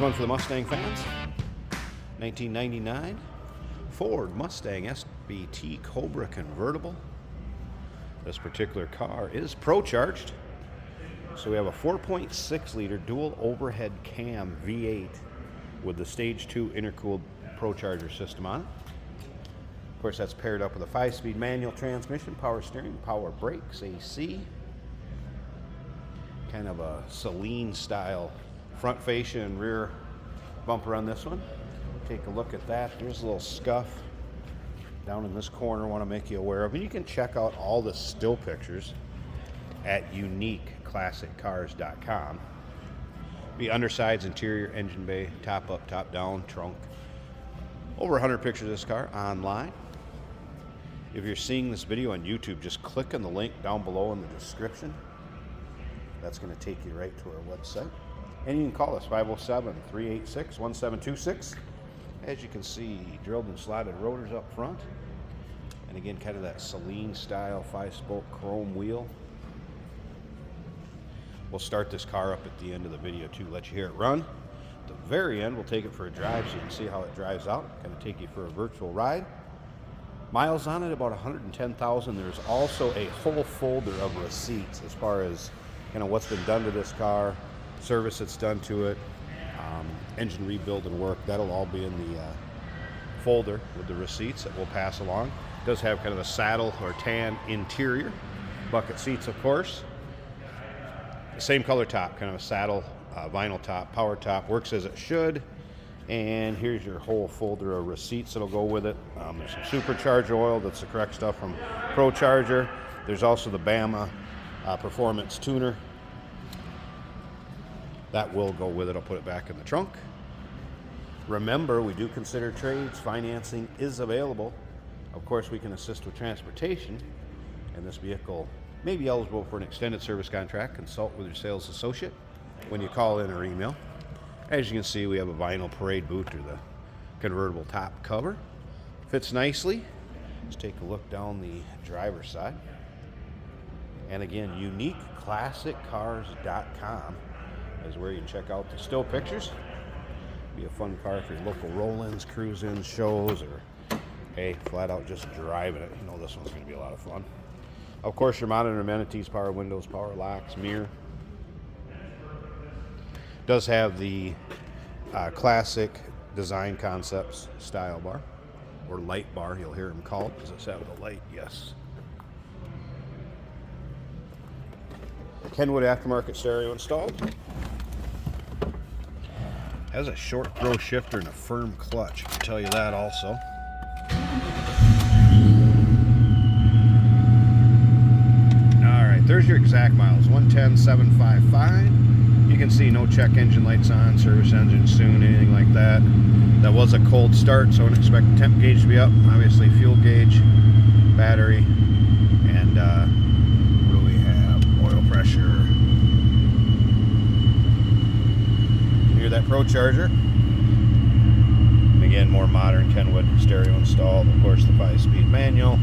one for the Mustang fans. 1999 Ford Mustang SVT Cobra Convertible. This particular car is pro-charged. So we have a 4.6 liter dual overhead cam V8 with the stage 2 intercooled pro-charger system on it. Of course, that's paired up with a 5-speed manual transmission, power steering, power brakes, AC. Kind of a Celine style front fascia and rear bumper on this one. Take a look at that. There's a little scuff down in this corner I want to make you aware of. And you can check out all the still pictures at uniqueclassiccars.com. The undersides, interior, engine bay, top up, top down, trunk. Over 100 pictures of this car online. If you're seeing this video on YouTube, just click on the link down below in the description. That's going to take you right to our website. And you can call us, 507-386-1726. As you can see, drilled and slotted rotors up front. And again, kind of that Celine style 5-spoke chrome wheel. We'll start this car up at the end of the video too, let you hear it run. At the very end, we'll take it for a drive so you can see how it drives out. Kind of take you for a virtual ride. Miles on it, about 110,000. There's also a whole folder of receipts as far as kind of what's been done to this car, service that's done to it, engine rebuild and work. That'll all be in the folder with the receipts that we'll pass along. It does have kind of a saddle or tan interior, bucket seats of course. The same color top, kind of a saddle vinyl top, power top, works as it should. And here's your whole folder of receipts that'll go with it. There's some supercharger oil, that's the correct stuff from Pro Charger. There's also the Bama Performance Tuner. That will go with it. I'll put it back in the trunk. Remember, we do consider trades. Financing is available. Of course, we can assist with transportation. And this vehicle may be eligible for an extended service contract. Consult with your sales associate when you call in or email. As you can see, we have a vinyl parade boot or the convertible top cover. Fits nicely. Let's take a look down the driver's side. And again, uniqueclassiccars.com is where you can check out the still pictures. Be a fun car for your local roll-ins, cruise-ins, shows, or hey, flat out just driving it. You know this one's going to be a lot of fun. Of course, your modern amenities, power windows, power locks, mirror. Does have the classic design concepts style bar or light bar, you'll hear them called. Does this have the light? Yes. Kenwood aftermarket stereo installed. Has a short throw shifter and a firm clutch. I can tell you that also. All right, there's your exact miles, 110,755. You can see no check engine lights on, service engine soon, anything like that. That was a cold start, so I don't expect the temp gauge to be up. Obviously fuel gauge, battery, and what do we have? Oil pressure. You hear that Pro Charger? And again, more modern Kenwood stereo installed. Of course, the 5-speed manual.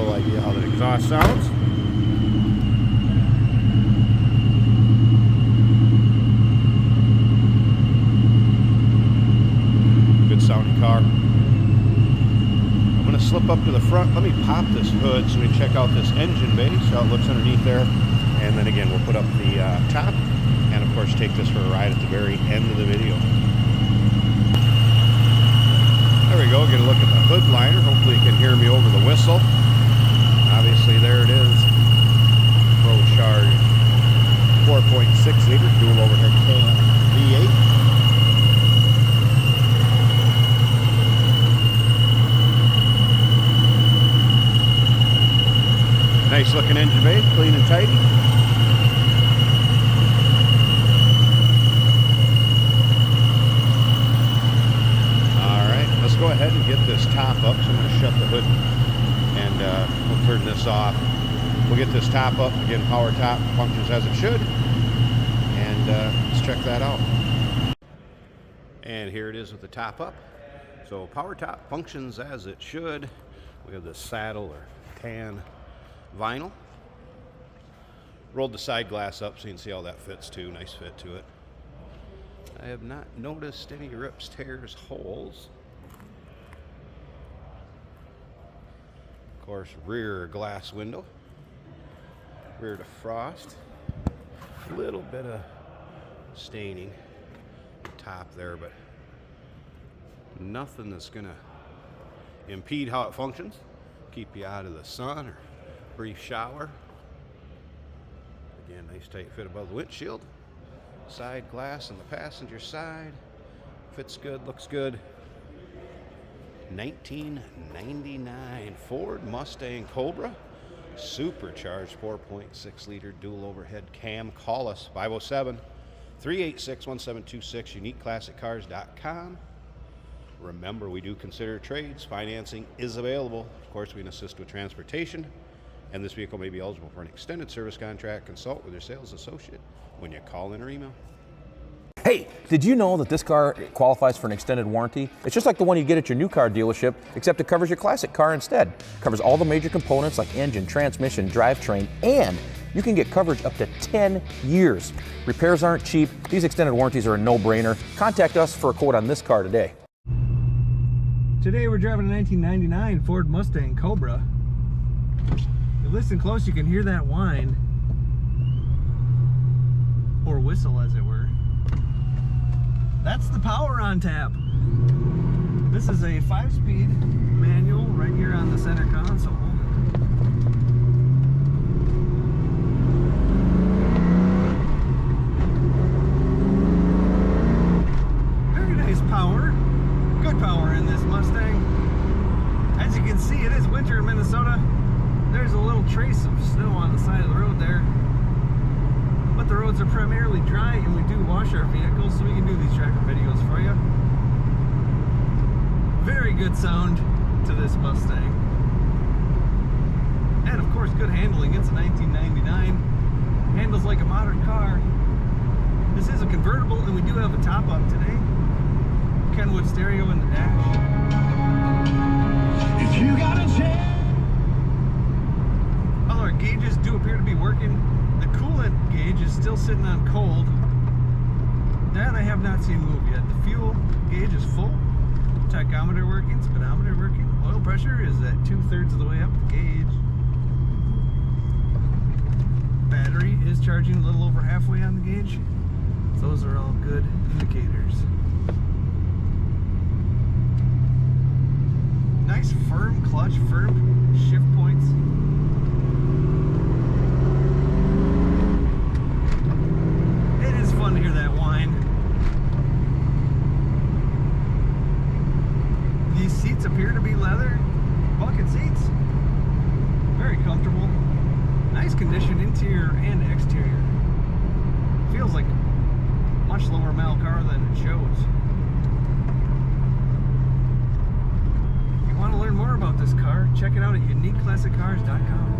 Idea how the exhaust sounds. Good sounding car. I'm going to slip up to the front. Let me pop this hood so we can check out this engine bay, so how it looks underneath there. And then again, we'll put up the top and of course take this for a ride at the very end of the video. There we go. Get a look at the hood liner. Hopefully you can hear me over the whistle. Obviously, there it is. Pro Charge 4.6 liter dual overhead cam V8. Nice looking engine bay, clean and tidy. All right, let's go ahead and get this top up. So I'm going to shut the hood. And we'll turn this off. We'll get this top up. Again, power top functions as it should. And let's check that out. And here it is with the top up. So power top functions as it should. We have the saddle or tan vinyl. Rolled the side glass up so you can see how that fits too. Nice fit to it. I have not noticed any rips, tears, holes. Of course, rear glass window. Rear defrost. A little bit of staining top there, but nothing that's gonna impede how it functions. Keep you out of the sun or brief shower. Again, nice tight fit above the windshield. Side glass on the passenger side. Fits good, looks good. 1999 Ford Mustang Cobra. Supercharged 4.6 liter dual overhead cam. Call us 507-386-1726, uniqueclassiccars.com. Remember, we do consider trades. Financing is available. Of course, we can assist with transportation, and this vehicle may be eligible for an extended service contract. Consult with your sales associate when you call in or email. Hey, did you know that this car qualifies for an extended warranty? It's just like the one you get at your new car dealership, except it covers your classic car instead. It covers all the major components like engine, transmission, drivetrain, and you can get coverage up to 10 years. Repairs aren't cheap. These extended warranties are a no-brainer. Contact us for a quote on this car today. Today we're driving a 1999 Ford Mustang Cobra. If you listen close, you can hear that whine, or whistle as it were. That's the power on tap. This is a 5-speed manual right here on the center console. Very nice power. Good power in this Mustang. As you can see, it is winter in Minnesota. There's a little trace of snow on the side of the road there. But the roads are primarily dry, and we do wash our vehicles, so we can do these tracker videos for you. Very good sound to this Mustang. And of course, good handling. It's a 1999. Handles like a modern car. This is a convertible, and we do have a top-up today. Kenwood stereo in the dash. If you got a chance. All our gauges do appear to be working. The coolant gauge is still sitting on cold. That I have not seen move yet. The fuel gauge is full. Tachometer working, speedometer working. Oil pressure is at 2/3 of the way up the gauge. Battery is charging a little over halfway on the gauge. Those are all good indicators. Nice firm clutch, firm shift points. Fun to hear that whine. These seats appear to be leather bucket seats. Very comfortable. Nice condition interior and exterior. Feels like a much lower mile car than it shows. If you want to learn more about this car, check it out at uniqueclassiccars.com.